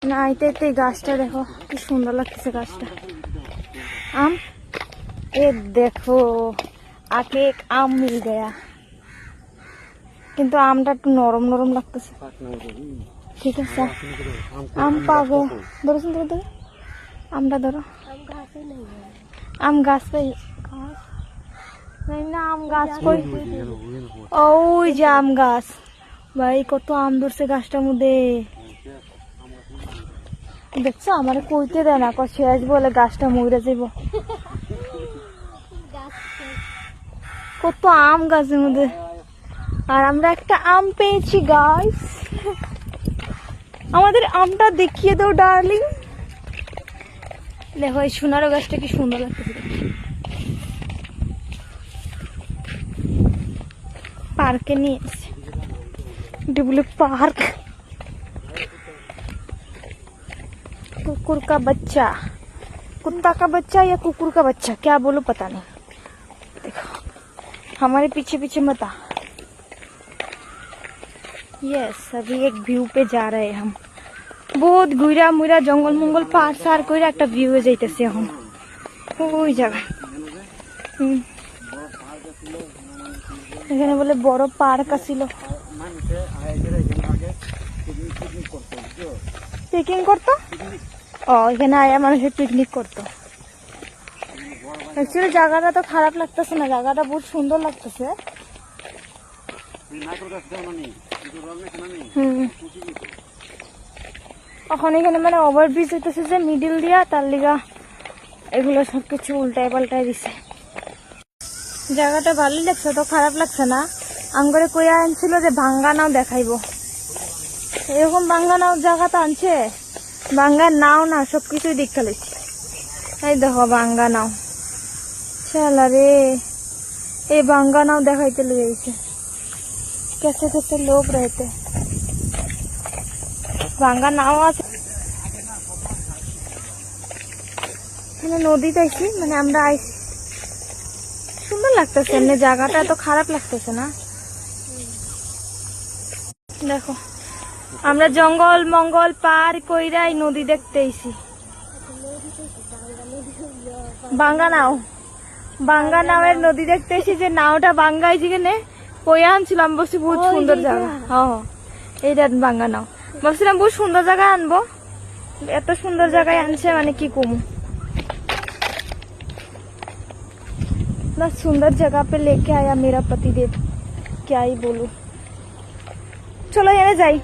না আইতে গাছটা দেখো কি সুন্দর লাগতেছে গাছটা। আম এ দেখো আগে এক আম মিল গয়া, কিন্তু আমটা একটু নরম নরম লাগতেছে। ঠিক আছে আম পাবো, ধরো সুন্দর ধরো আমটা ধরো। আম গাছ পাই না, আম গাছ কই? ওই যে আম গাছ, ভাই কত আম ধরছে গাছটার মধ্যে দেখছো। আমার কইতে দেয় না, শেষ বলে গাছটা মরে যাব। কত আম গাছের মধ্যে, আর আমরা একটা আম পেয়েছি গাইস। আমাদের আমটা দেখিয়ে দাও ডার্লিং। দেখো এই সোনারো গাছটা কি সুন্দর লাগতেছে। পার্কে নিয়ে এসেছি, এটা বলে পার্ক। कुकुर का बच्चा, कुत्ता का बच्चा या कुकुर का बच्चा, क्या बोलो पता नहीं। देखो हमारे पीछे पीछे मत आ। यस अभी एक व्यू पे जा रहे हैं हम। बहुत घुरा मुरा जंगल मंगल पार सार कर एक व्यू जाइतेছে हम ওই জায়গায়। এখানে বলে বড় পার্ক আছিল, পিকনিক করতো। ও এখানে আয়া মানুষের পিকনিক করতো। অ্যাকচুয়ালি জায়গাটা তো খারাপ লাগতেছে না, জায়গাটা বহুত সুন্দর লাগতেছে। এখন এখানে মানে ওভারব্রিজ হইতেছে যে মিডিল দিয়া, তার লিগা এগুলো সবকিছু উল্টায় পাল্টায় দিছে। জায়গাটা ভালোই লাগছে, তো খারাপ লাগছে না। আমগরে কইয়া আনছিল যে ভাঙ্গা নাও দেখাইবো, এরকম ভাঙ্গা নাও জায়গা তো আনছে। ভাঙ্গা নাও না সবকিছুই দেখা লেছি। এই দেখো ভাঙ্গা নাও, শালা রে এই ভাঙ্গা নাও দেখাইতে লেগেছে। कैसे कैसे लोग रहते, ভাঙ্গা নাও আছে। মানে নদীতে আইছি, মানে আমরা আইছি, সুন্দর লাগতেছে এমনি জায়গাটা, তো খারাপ লাগতেছে না। দেখো আমরা জঙ্গল মঙ্গল পার কইরাই নদী দেখতে আইছি। ভাঙ্গা নাও, ভাঙ্গা নাওয়ের নদী দেখতে এসেছি, যে নাওটা ভাঙ্গাইছি কেনে কইয়া আনছিলাম। বলছি বহুত সুন্দর জায়গা। হ্যাঁ এইটা ভাঙ্গা নাও, ভাবছিলাম বহুত সুন্দর জায়গায় আনবো, এত সুন্দর জায়গায় আনছে মানে কি কমু। इतना सुंदर जगह पे लेके आया मेरा पतिदेव, क्या ही बोलूं। चलो ये जाई।